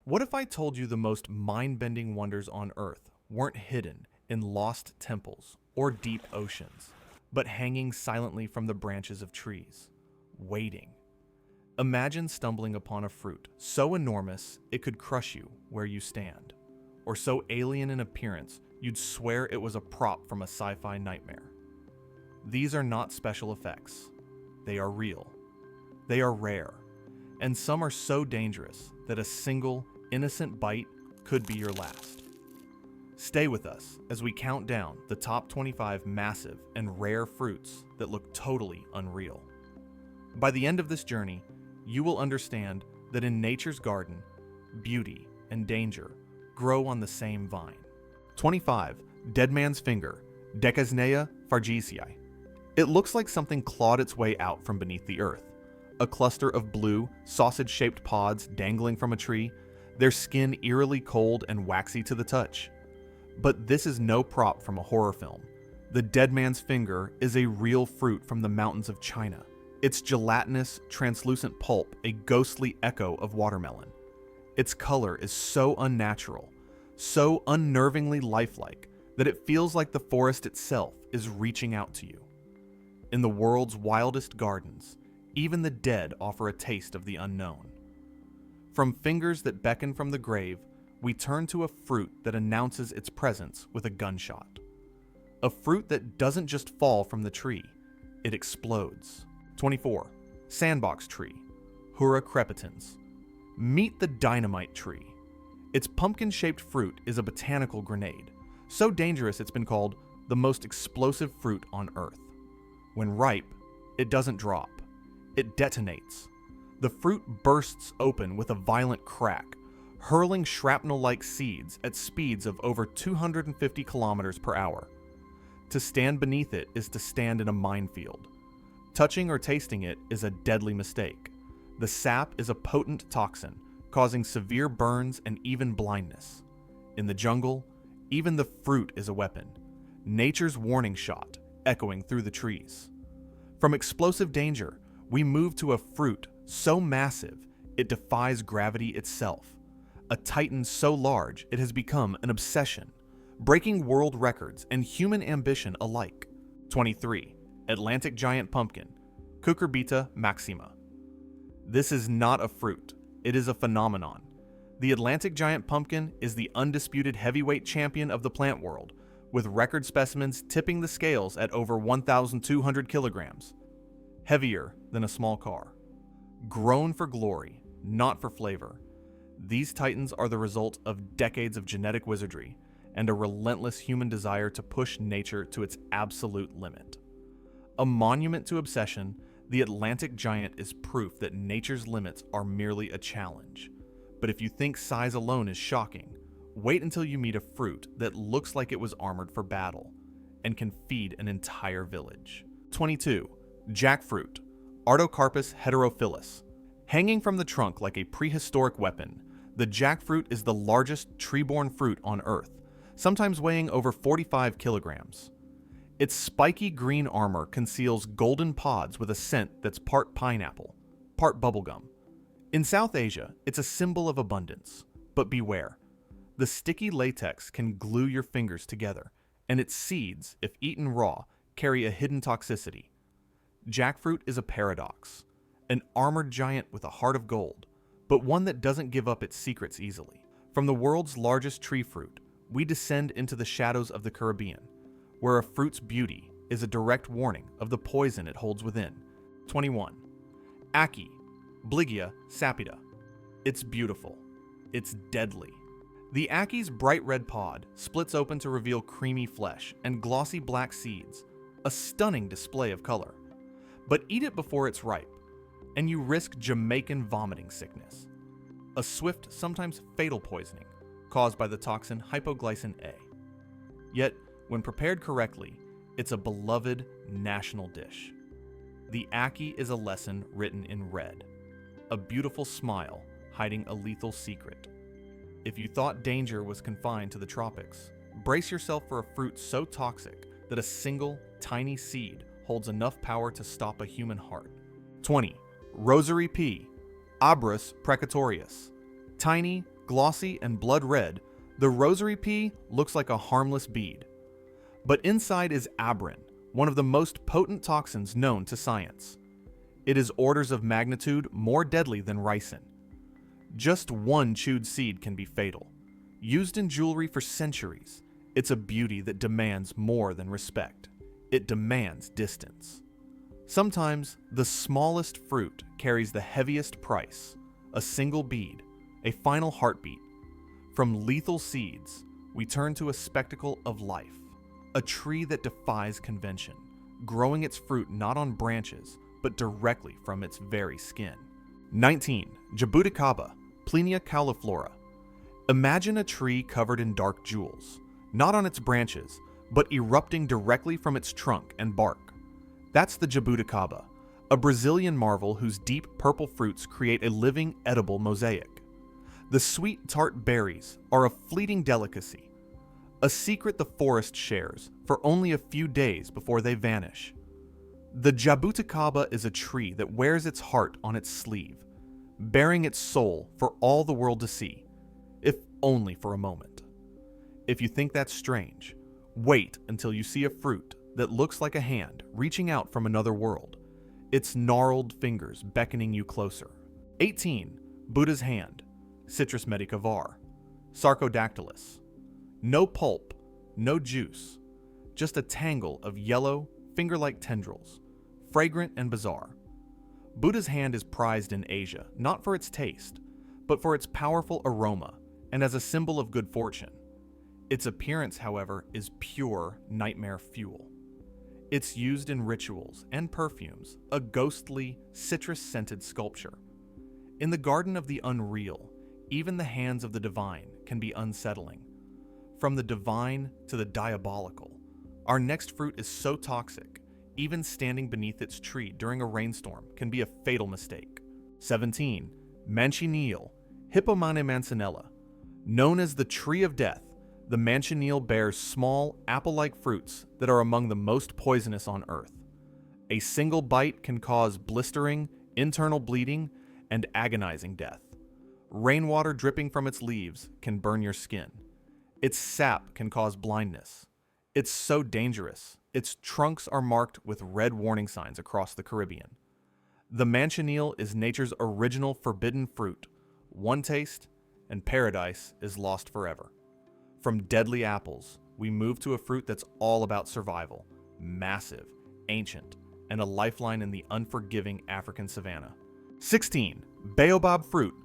What if I told you the most mind-bending wonders on Earth weren't hidden in lost temples or deep oceans, but hanging silently from the branches of trees, waiting? Imagine stumbling upon a fruit so enormous it could crush you where you stand, or so alien in appearance you'd swear it was a prop from a sci-fi nightmare. These are not special effects. They are real. They are rare, and some are so dangerous that a single, innocent bite could be your last. Stay with us as we count down the top 25 massive and rare fruits that look totally unreal. By the end of this journey, you will understand that in nature's garden, beauty and danger grow on the same vine. 25. Dead man's finger, Decaisnea fargesii. It looks like something clawed its way out from beneath the earth. A cluster of blue, sausage-shaped pods dangling from a tree, their skin eerily cold and waxy to the touch. But this is no prop from a horror film. The dead man's finger is a real fruit from the mountains of China. Its gelatinous, translucent pulp a ghostly echo of watermelon. Its color is so unnatural, so unnervingly lifelike, that it feels like the forest itself is reaching out to you. In the world's wildest gardens, even the dead offer a taste of the unknown. From fingers that beckon from the grave, we turn to a fruit that announces its presence with a gunshot. A fruit that doesn't just fall from the tree, it explodes. 24. Sandbox Tree, Hura crepitans. Meet the dynamite tree. Its pumpkin-shaped fruit is a botanical grenade, so dangerous it's been called the most explosive fruit on Earth. When ripe, it doesn't drop. It detonates. The fruit bursts open with a violent crack, hurling shrapnel-like seeds at speeds of over 250 kilometers per hour. To stand beneath it is to stand in a minefield. Touching or tasting it is a deadly mistake. The sap is a potent toxin, causing severe burns and even blindness. In the jungle, even the fruit is a weapon. Nature's warning shot, echoing through the trees. From explosive danger, we move to a fruit so massive it defies gravity itself. A titan so large it has become an obsession, breaking world records and human ambition alike. 23. Atlantic giant pumpkin, Cucurbita maxima. This is not a fruit, it is a phenomenon. The Atlantic giant pumpkin is the undisputed heavyweight champion of the plant world, with record specimens tipping the scales at over 1,200 kilograms. Heavier than a small car. Grown for glory, not for flavor. These titans are the result of decades of genetic wizardry and a relentless human desire to push nature to its absolute limit. A monument to obsession, the Atlantic giant is proof that nature's limits are merely a challenge. But if you think size alone is shocking, wait until you meet a fruit that looks like it was armored for battle and can feed an entire village. 22. Jackfruit, Artocarpus heterophyllus. Hanging from the trunk like a prehistoric weapon, the jackfruit is the largest tree-borne fruit on Earth, sometimes weighing over 45 kilograms. Its spiky green armor conceals golden pods with a scent that's part pineapple, part bubblegum. In South Asia, it's a symbol of abundance, but beware. The sticky latex can glue your fingers together, and its seeds, if eaten raw, carry a hidden toxicity. Jackfruit is a paradox, an armored giant with a heart of gold, but one that doesn't give up its secrets easily. From the world's largest tree fruit, we descend into the shadows of the Caribbean, where a fruit's beauty is a direct warning of the poison it holds within. 21. Ackee, Bligia sapida. It's beautiful. It's deadly. The ackee's bright red pod splits open to reveal creamy flesh and glossy black seeds, a stunning display of color. But eat it before it's ripe, and you risk Jamaican vomiting sickness, a swift, sometimes fatal poisoning caused by the toxin hypoglycin A. Yet, when prepared correctly, it's a beloved national dish. The ackee is a lesson written in red, a beautiful smile hiding a lethal secret. If you thought danger was confined to the tropics, brace yourself for a fruit so toxic that a single, tiny seed holds enough power to stop a human heart. 20. Rosary pea, Abrus precatorius. Tiny, Glossy and blood red, the rosary pea looks like a harmless bead. But inside is abrin, one of the most potent toxins known to science. It is orders of magnitude more deadly than ricin. Just one chewed seed can be fatal. Used in jewelry for centuries, it's a beauty that demands more than respect. It demands distance. Sometimes, the smallest fruit carries the heaviest price, a single bead, a final heartbeat. From lethal seeds, we turn to a spectacle of life, a tree that defies convention, growing its fruit not on branches, but directly from its very skin. 19. Jabuticaba, Plenia cauliflora. Imagine a tree covered in dark jewels, not on its branches, but erupting directly from its trunk and bark. That's the jabuticaba, a Brazilian marvel whose deep purple fruits create a living, edible mosaic. The sweet, tart berries are a fleeting delicacy, a secret the forest shares for only a few days before they vanish. The jabuticaba is a tree that wears its heart on its sleeve, bearing its soul for all the world to see, if only for a moment. If you think that's strange, wait until you see a fruit that looks like a hand reaching out from another world, its gnarled fingers beckoning you closer. 18. Buddha's hand, Citrus medica var. Sarcodactylus. No pulp, no juice, just a tangle of yellow, finger-like tendrils, fragrant and bizarre. Buddha's hand is prized in Asia, not for its taste, but for its powerful aroma and as a symbol of good fortune. Its appearance, however, is pure nightmare fuel. It's used in rituals and perfumes, a ghostly, citrus-scented sculpture. In the garden of the unreal, even the hands of the divine can be unsettling. From the divine to the diabolical, our next fruit is so toxic, even standing beneath its tree during a rainstorm can be a fatal mistake. 17. Manchineel, Hippomane mancinella. Known as the tree of death, the manchineel bears small, apple-like fruits that are among the most poisonous on earth. A single bite can cause blistering, internal bleeding, and agonizing death. Rainwater dripping from its leaves can burn your skin. Its sap can cause blindness. It's so dangerous, its trunks are marked with red warning signs across the Caribbean. The manchineel is nature's original forbidden fruit. One taste, and paradise is lost forever. From deadly apples, we move to a fruit that's all about survival, massive, ancient, and a lifeline in the unforgiving African savanna. 16. Baobab fruit,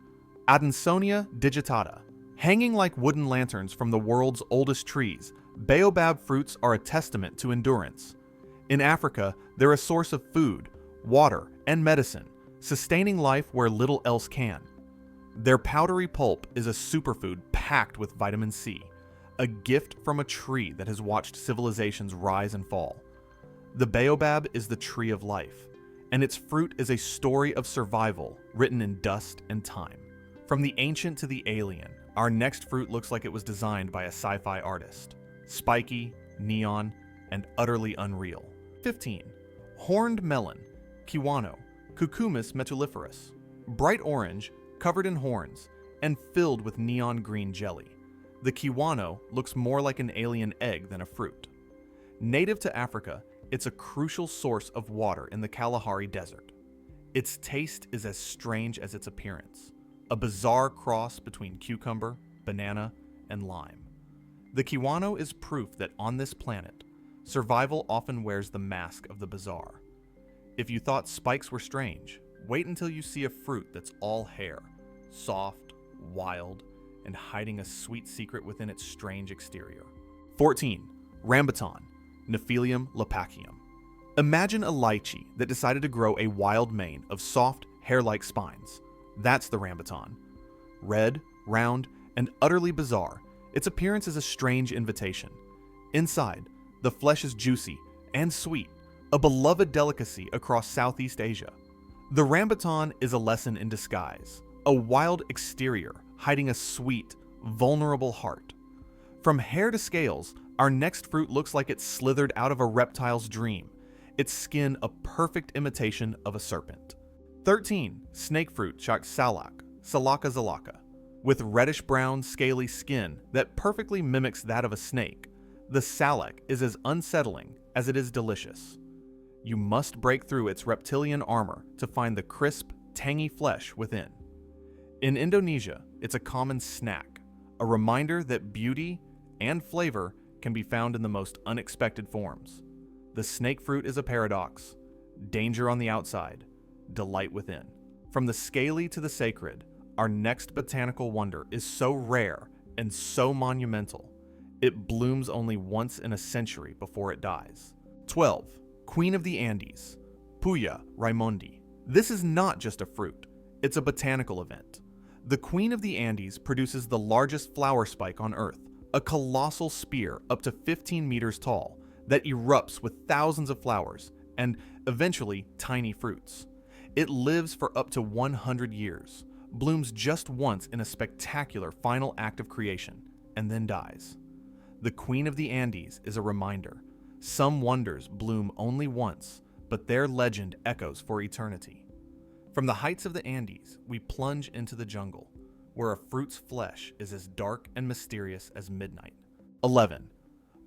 Adansonia digitata. Hanging like wooden lanterns from the world's oldest trees, baobab fruits are a testament to endurance. In Africa, they're a source of food, water, and medicine, sustaining life where little else can. Their powdery pulp is a superfood packed with vitamin C, a gift from a tree that has watched civilizations rise and fall. The baobab is the tree of life, and its fruit is a story of survival written in dust and time. From the ancient to the alien, our next fruit looks like it was designed by a sci-fi artist. Spiky, neon, and utterly unreal. 15. Horned melon, Kiwano, Cucumis metuliferus. Bright orange, covered in horns, and filled with neon green jelly. The kiwano looks more like an alien egg than a fruit. Native to Africa, it's a crucial source of water in the Kalahari Desert. Its taste is as strange as its appearance, a bizarre cross between cucumber, banana, and lime. The kiwano is proof that on this planet, survival often wears the mask of the bizarre. If you thought spikes were strange, wait until you see a fruit that's all hair, soft, wild, and hiding a sweet secret within its strange exterior. 14. Rambutan, Nephelium lepacium. Imagine a lychee that decided to grow a wild mane of soft, hair-like spines. That's the rambutan. Red, round, and utterly bizarre, its appearance is a strange invitation. Inside, the flesh is juicy and sweet, a beloved delicacy across Southeast Asia. The rambutan is a lesson in disguise, a wild exterior hiding a sweet, vulnerable heart. From hair to scales, our next fruit looks like it slithered out of a reptile's dream, its skin a perfect imitation of a serpent. 13. Snake fruit, Salaka zalaka. With reddish-brown, scaly skin that perfectly mimics that of a snake, the salac is as unsettling as it is delicious. You must break through its reptilian armor to find the crisp, tangy flesh within. In Indonesia, it's a common snack, a reminder that beauty and flavor can be found in the most unexpected forms. The snake fruit is a paradox: danger on the outside, delight within. From the scaly to the sacred, our next botanical wonder is so rare and so monumental, it blooms only once in a century before it dies. 12. Queen of the Andes, Puya Raimondi. This is not just a fruit, it's a botanical event. The Queen of the Andes produces the largest flower spike on Earth, a colossal spear up to 15 meters tall that erupts with thousands of flowers and, eventually, tiny fruits. It lives for up to 100 years, blooms just once in a spectacular final act of creation, and then dies. The Queen of the Andes is a reminder. Some wonders bloom only once, but their legend echoes for eternity. From the heights of the Andes, we plunge into the jungle, where a fruit's flesh is as dark and mysterious as midnight. 11.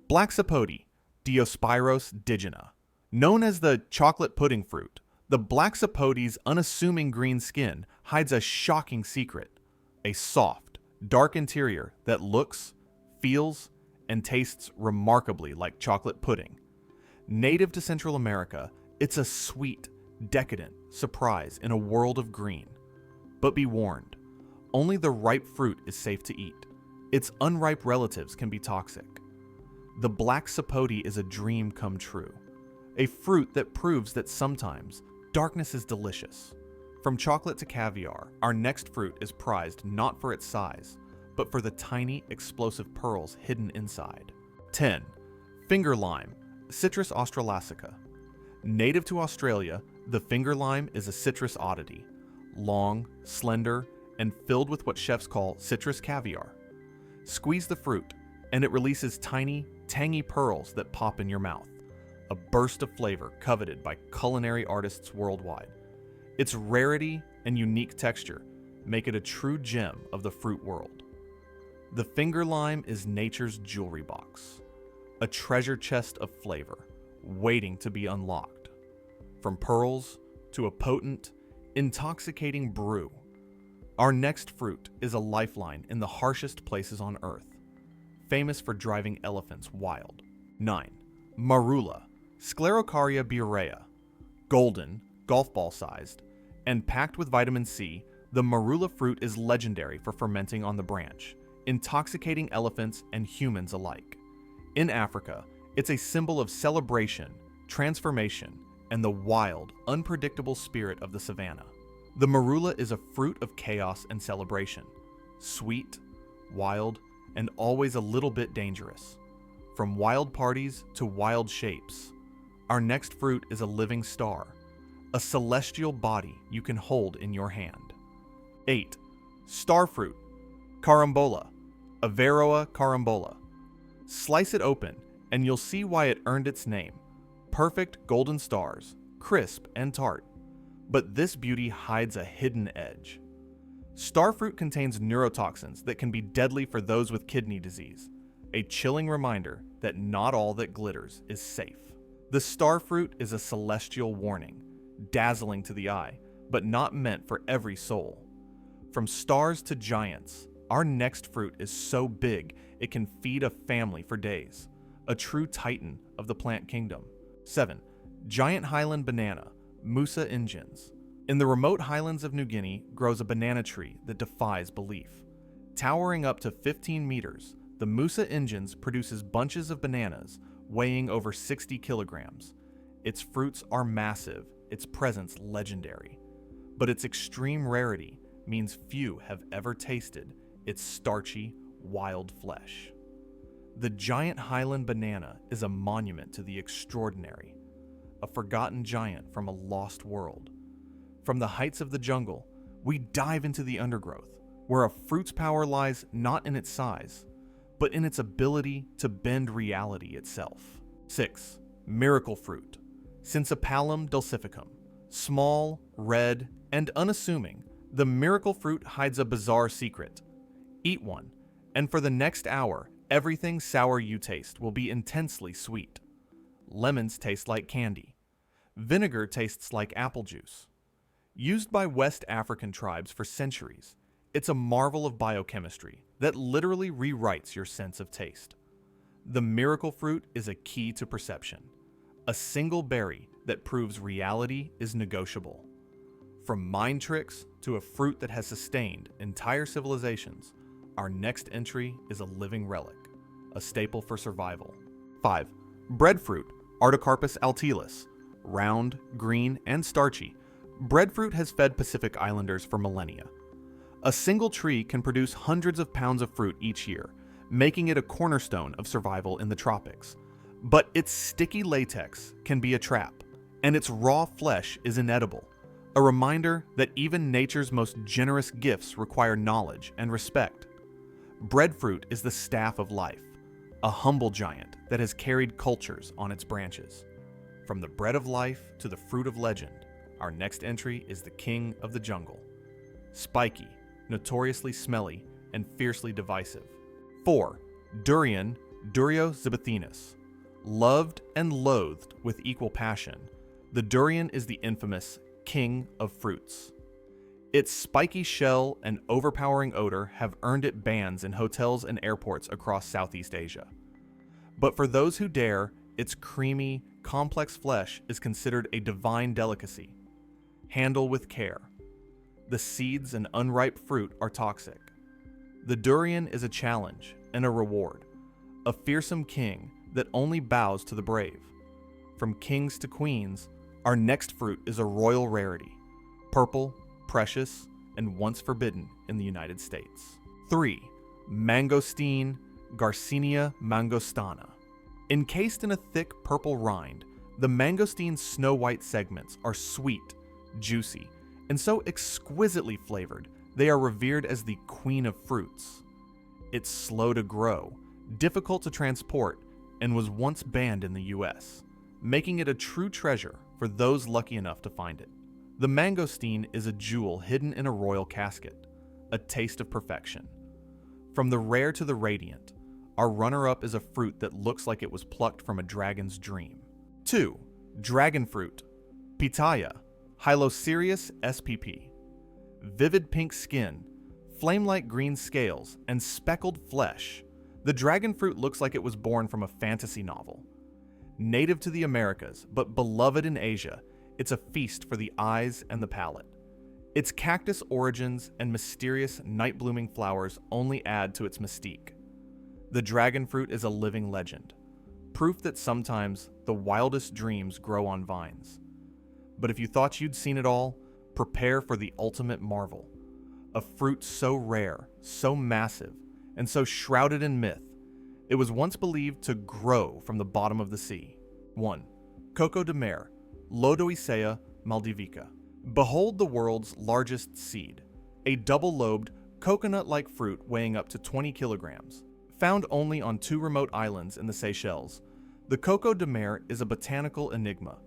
Black sapote, Diospyros digena. Known as the chocolate pudding fruit, the black sapote's unassuming green skin hides a shocking secret: a soft, dark interior that looks, feels, and tastes remarkably like chocolate pudding. Native to Central America, it's a sweet, decadent surprise in a world of green. But be warned, only the ripe fruit is safe to eat. Its unripe relatives can be toxic. The black sapote is a dream come true, a fruit that proves that sometimes darkness is delicious. From chocolate to caviar, our next fruit is prized not for its size, but for the tiny, explosive pearls hidden inside. 10. Finger lime, Citrus australasica. Native to Australia, the finger lime is a citrus oddity, long, slender, and filled with what chefs call citrus caviar. Squeeze the fruit, and it releases tiny, tangy pearls that pop in your mouth, a burst of flavor coveted by culinary artists worldwide. Its rarity and unique texture make it a true gem of the fruit world. The finger lime is nature's jewelry box, a treasure chest of flavor, waiting to be unlocked. From pearls to a potent, intoxicating brew, our next fruit is a lifeline in the harshest places on Earth, famous for driving elephants wild. 9. Marula, Sclerocarya berea. Golden, golf ball sized, and packed with vitamin C, the marula fruit is legendary for fermenting on the branch, intoxicating elephants and humans alike. In Africa, it's a symbol of celebration, transformation, and the wild, unpredictable spirit of the savannah. The marula is a fruit of chaos and celebration, sweet, wild, and always a little bit dangerous. From wild parties to wild shapes, our next fruit is a living star, a celestial body you can hold in your hand. 8. Starfruit, Carambola, Avaroa carambola. Slice it open, and you'll see why it earned its name. Perfect golden stars, crisp and tart. But this beauty hides a hidden edge. Starfruit contains neurotoxins that can be deadly for those with kidney disease, a chilling reminder that not all that glitters is safe. The starfruit is a celestial warning, dazzling to the eye, but not meant for every soul. From stars to giants, our next fruit is so big it can feed a family for days, a true titan of the plant kingdom. 7. Giant highland banana, Musa ingens. In the remote highlands of New Guinea grows a banana tree that defies belief. Towering up to 15 meters, the Musa ingens produces bunches of bananas weighing over 60 kilograms. Its fruits are massive, its presence legendary. But its extreme rarity means few have ever tasted its starchy, wild flesh. The giant highland banana is a monument to the extraordinary, a forgotten giant from a lost world. From the heights of the jungle, we dive into the undergrowth, where a fruit's power lies not in its size, but in its ability to bend reality itself. 6. Miracle fruit, Syncypalum dulcificum. Small, red, and unassuming, the miracle fruit hides a bizarre secret. Eat one, and for the next hour, everything sour you taste will be intensely sweet. Lemons taste like candy. Vinegar tastes like apple juice. Used by West African tribes for centuries, it's a marvel of biochemistry that literally rewrites your sense of taste. The miracle fruit is a key to perception, a single berry that proves reality is negotiable. From mind tricks to a fruit that has sustained entire civilizations, our next entry is a living relic, a staple for survival. 5. Breadfruit, Artocarpus altilis. Round, green, and starchy, breadfruit has fed Pacific Islanders for millennia. A single tree can produce hundreds of pounds of fruit each year, making it a cornerstone of survival in the tropics. But its sticky latex can be a trap, and its raw flesh is inedible, a reminder that even nature's most generous gifts require knowledge and respect. Breadfruit is the staff of life, a humble giant that has carried cultures on its branches. From the bread of life to the fruit of legend, our next entry is the king of the jungle. Spiky, notoriously smelly, and fiercely divisive. 4. Durian, Durio zibethinus. Loved and loathed with equal passion, the durian is the infamous king of fruits. Its spiky shell and overpowering odor have earned it bans in hotels and airports across Southeast Asia. But for those who dare, its creamy, complex flesh is considered a divine delicacy. Handle with care. The seeds and unripe fruit are toxic. The durian is a challenge and a reward, a fearsome king that only bows to the brave. From kings to queens, our next fruit is a royal rarity, purple, precious, and once forbidden in the United States. 3. Mangosteen, Garcinia mangostana. Encased in a thick purple rind, the mangosteen's snow-white segments are sweet, juicy, and so exquisitely flavored, they are revered as the queen of fruits. It's slow to grow, difficult to transport, and was once banned in the US, making it a true treasure for those lucky enough to find it. The mangosteen is a jewel hidden in a royal casket, a taste of perfection. From the rare to the radiant, our runner-up is a fruit that looks like it was plucked from a dragon's dream. 2. Dragon fruit, Pitaya, Hylocereus spp. Vivid pink skin, flame-like green scales, and speckled flesh, the dragon fruit looks like it was born from a fantasy novel. Native to the Americas, but beloved in Asia, it's a feast for the eyes and the palate. Its cactus origins and mysterious night-blooming flowers only add to its mystique. The dragon fruit is a living legend, proof that sometimes the wildest dreams grow on vines. But if you thought you'd seen it all, prepare for the ultimate marvel. A fruit so rare, so massive, and so shrouded in myth, it was once believed to grow from the bottom of the sea. 1. Coco de Mer, Lodoicea maldivica. Behold the world's largest seed, a double-lobed, coconut-like fruit weighing up to 20 kilograms. Found only on 2 remote islands in the Seychelles, the Coco de Mer is a botanical enigma.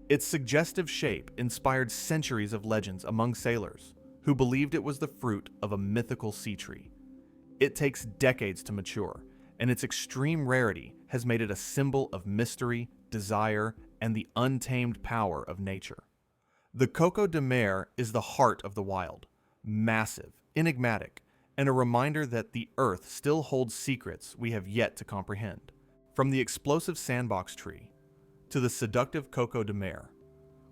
Its suggestive shape inspired centuries of legends among sailors, who believed it was the fruit of a mythical sea tree. It takes decades to mature, and its extreme rarity has made it a symbol of mystery, desire, and the untamed power of nature. The Coco de Mer is the heart of the wild, massive, enigmatic, and a reminder that the earth still holds secrets we have yet to comprehend. From the explosive Sandbox Tree to the seductive Coco de Mer,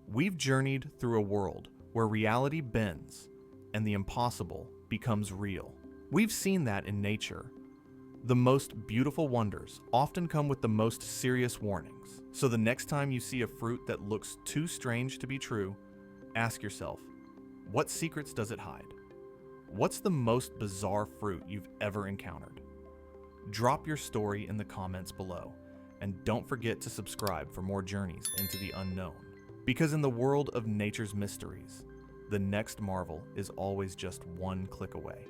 we've journeyed through a world where reality bends and the impossible becomes real. We've seen that in nature. The most beautiful wonders often come with the most serious warnings. So the next time you see a fruit that looks too strange to be true, ask yourself, what secrets does it hide? What's the most bizarre fruit you've ever encountered? Drop your story in the comments below, and don't forget to subscribe for more journeys into the unknown. Because in the world of nature's mysteries, the next marvel is always just one click away.